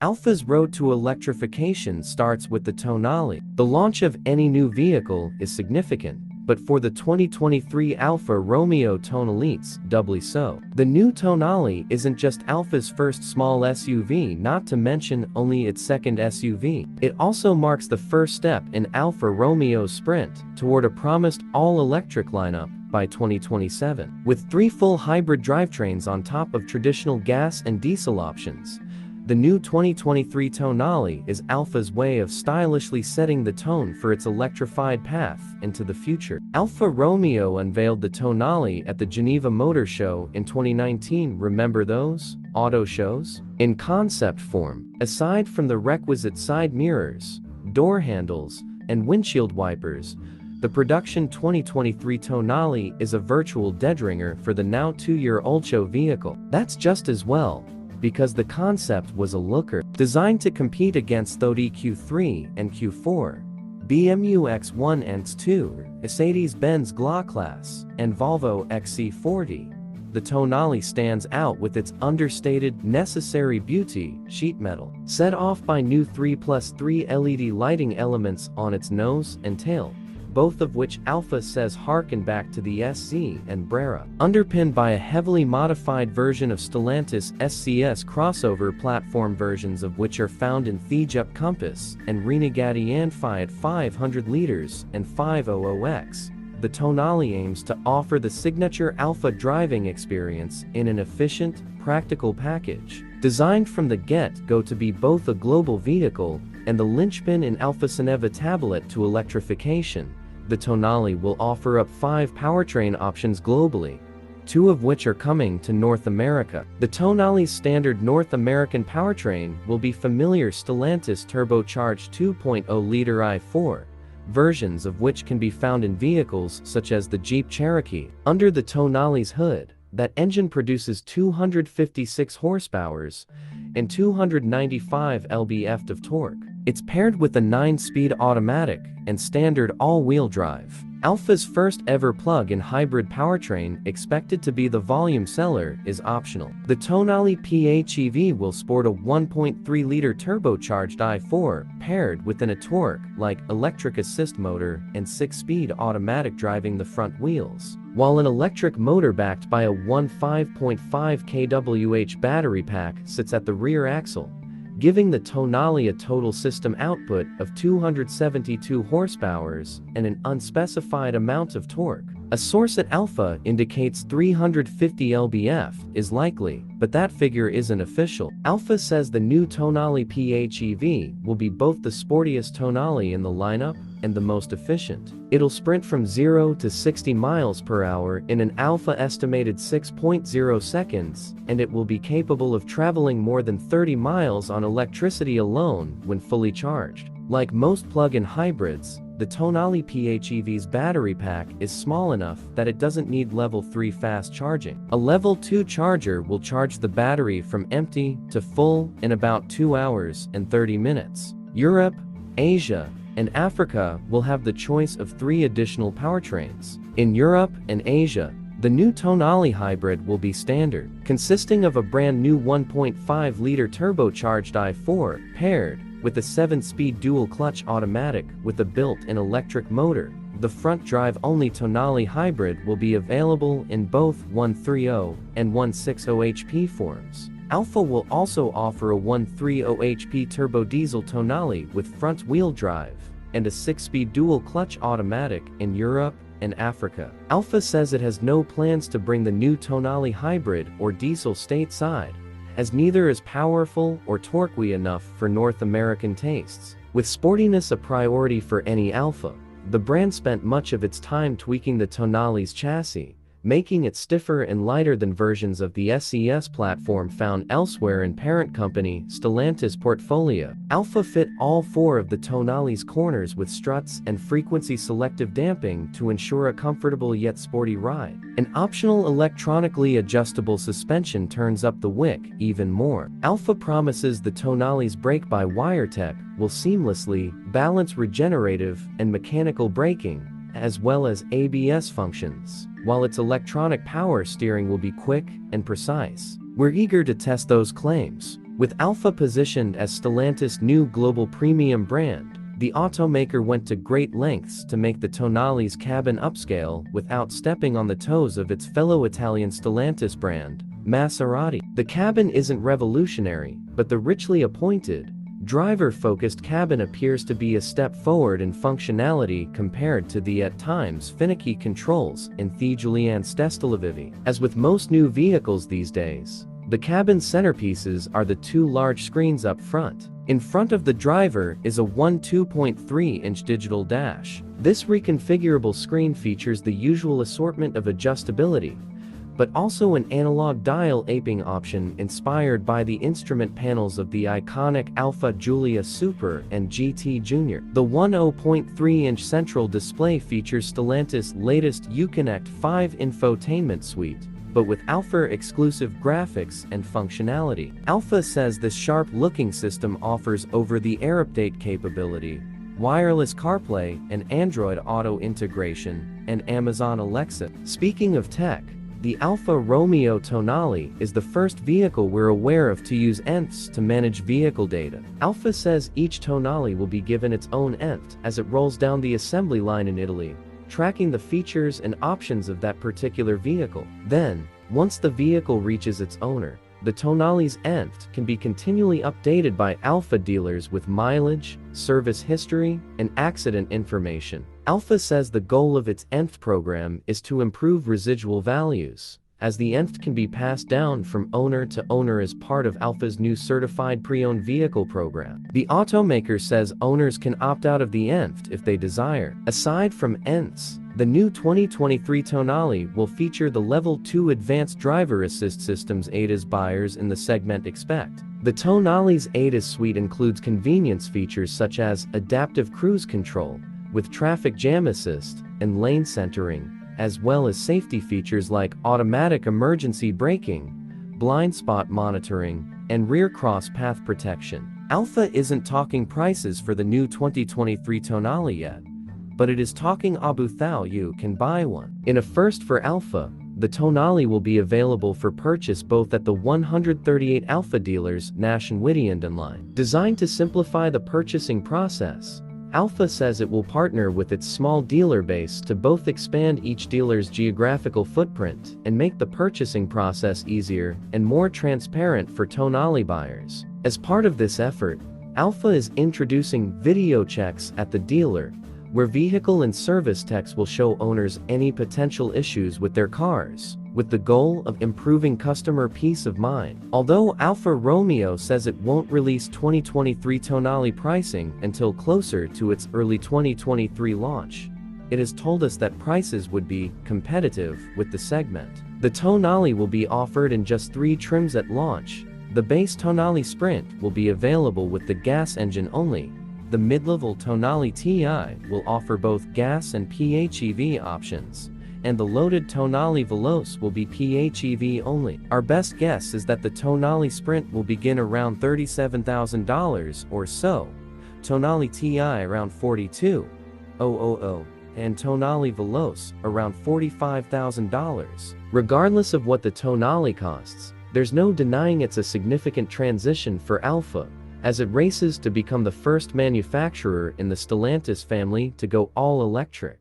Alfa's road to electrification starts with the Tonale. The launch of any new vehicle is significant, but for the 2023 Alfa Romeo Tonale, it's doubly so. The new Tonale isn't just Alfa's first small SUV, not to mention only its second SUV. It also marks the first step in Alfa Romeo's sprint toward a promised all-electric lineup by 2027. With 3 full hybrid drivetrains on top of traditional gas and diesel options, the new 2023 Tonale is Alfa's way of stylishly setting the tone for its electrified path into the future. Alfa Romeo unveiled the Tonale at the Geneva Motor Show in 2019. Remember those auto shows? In concept form, aside from the requisite side mirrors, door handles, and windshield wipers, the production 2023 Tonale is a virtual deadringer for the now 2-year-old show vehicle. That's just as well, because the concept was a looker. Designed to compete against Audi Q3 and Q4, BMW X1 and X2, Mercedes-Benz GLA-Class, and Volvo XC40, the Tonale stands out with its understated, necessary beauty, sheet metal, set off by new 3+3 LED lighting elements on its nose and tail, both of which Alfa says harken back to the SC and Brera. Underpinned by a heavily modified version of Stellantis SCS crossover platform, versions of which are found in the Jeep Compass and Renegade Fiat 500 liters and 500X. The Tonale aims to offer the signature Alfa driving experience in an efficient, practical package. Designed from the get-go to be both a global vehicle and the linchpin in Alfa's inevitability to electrification, the Tonale will offer up 5 powertrain options globally, 2 of which are coming to North America. The Tonale's standard North American powertrain will be familiar Stellantis turbocharged 2.0-liter i4, versions of which can be found in vehicles such as the Jeep Cherokee. Under the Tonale's hood, that engine produces 256 horsepower and 295 lb-ft of torque. It's paired with a 9-speed automatic and standard all-wheel drive. Alfa's first ever plug-in hybrid powertrain, expected to be the volume seller, is optional. The Tonale PHEV will sport a 1.3-liter turbocharged i4 paired with a torque-like electric assist motor and 6-speed automatic driving the front wheels, while an electric motor backed by a 5.5 kWh battery pack sits at the rear axle, giving the Tonale a total system output of 272 horsepower and an unspecified amount of torque. A source at Alfa indicates 350 lb-ft is likely, but that figure isn't official. Alfa says the new Tonale PHEV will be both the sportiest Tonale in the lineup and the most efficient. It'll sprint from 0 to 60 miles per hour in an Alfa estimated 6.0 seconds, and it will be capable of traveling more than 30 miles on electricity alone when fully charged. Like most plug-in hybrids, the Tonale PHEV's battery pack is small enough that it doesn't need level 3 fast charging. A level 2 charger will charge the battery from empty to full in about 2 hours and 30 minutes. Europe, Asia, and Africa will have the choice of 3 additional powertrains. In Europe and Asia, the new Tonale hybrid will be standard, consisting of a brand new 1.5-liter turbocharged i4 paired with a 7-speed dual-clutch automatic with a built-in electric motor. The front-drive-only Tonale hybrid will be available in both 130 and 160 HP forms. Alfa will also offer a 130 HP turbo diesel Tonale with front-wheel drive and a 6-speed dual-clutch automatic in Europe and Africa. Alfa says it has no plans to bring the new Tonale hybrid or diesel stateside, as neither is powerful or torquey enough for North American tastes. With sportiness a priority for any Alfa, the brand spent much of its time tweaking the Tonale's chassis, making it stiffer and lighter than versions of the SCS platform found elsewhere in parent company Stellantis portfolio. Alfa fit all 4 of the Tonale's corners with struts and frequency selective damping to ensure a comfortable yet sporty ride. An optional electronically adjustable suspension turns up the wick even more. Alfa promises the Tonale's brake-by-wire tech will seamlessly balance regenerative and mechanical braking, as well as ABS functions, while its electronic power steering will be quick and precise. We're eager to test those claims. With Alfa positioned as Stellantis' new global premium brand, the automaker went to great lengths to make the Tonale's cabin upscale without stepping on the toes of its fellow Italian Stellantis brand, Maserati. The cabin isn't revolutionary, but the richly appointed, driver-focused cabin appears to be a step forward in functionality compared to the at times finicky controls in the Julian Stellantis. As with most new vehicles these days, the cabin centerpieces are the two large screens up front. In front of the driver is a 2.3-inch digital dash. This reconfigurable screen features the usual assortment of adjustability, but also an analog dial aping option inspired by the instrument panels of the iconic Alfa Giulia Super and GT Junior. The 10.3-inch central display features Stellantis' latest Uconnect 5 infotainment suite, but with Alfa-exclusive graphics and functionality. Alfa says this sharp-looking system offers over-the-air update capability, wireless CarPlay and Android Auto integration, and Amazon Alexa. Speaking of tech, the Alfa Romeo Tonale is the first vehicle we're aware of to use ENFs to manage vehicle data. Alfa says each Tonale will be given its own ENF as it rolls down the assembly line in Italy, tracking the features and options of that particular vehicle. Then, once the vehicle reaches its owner, the Tonale's ENF can be continually updated by Alfa dealers with mileage, service history, and accident information. Alfa says the goal of its ENF program is to improve residual values, as the ENF can be passed down from owner to owner as part of Alfa's new certified pre-owned vehicle program. The automaker says owners can opt out of the ENF if they desire. Aside from ENFs, the new 2023 Tonale will feature the Level 2 Advanced Driver Assist Systems ADAS buyers in the segment expect. The Tonale's ADAS suite includes convenience features such as adaptive cruise control, with traffic jam assist and lane centering, as well as safety features like automatic emergency braking, blind spot monitoring, and rear cross path protection. Alfa isn't talking prices for the new 2023 Tonale yet, but it is talking about how you can buy one. In a first for Alfa, the Tonale will be available for purchase both at the 138 Alfa dealers nationwide online. Designed to simplify the purchasing process, Alfa says it will partner with its small dealer base to both expand each dealer's geographical footprint and make the purchasing process easier and more transparent for Tonale buyers. As part of this effort, Alfa is introducing video checks at the dealer, where vehicle and service techs will show owners any potential issues with their cars, with the goal of improving customer peace of mind. Although Alfa Romeo says it won't release 2023 Tonale pricing until closer to its early 2023 launch, it has told us that prices would be competitive with the segment. The Tonale will be offered in just 3 trims at launch. The base Tonale Sprint will be available with the gas engine only. The mid-level Tonale TI will offer both gas and PHEV options, and the loaded Tonale Veloce will be PHEV only. Our best guess is that the Tonale Sprint will begin around $37,000 or so, Tonale TI around $42,000, and Tonale Veloce around $45,000. Regardless of what the Tonale costs, there's no denying it's a significant transition for Alfa, as it races to become the first manufacturer in the Stellantis family to go all electric.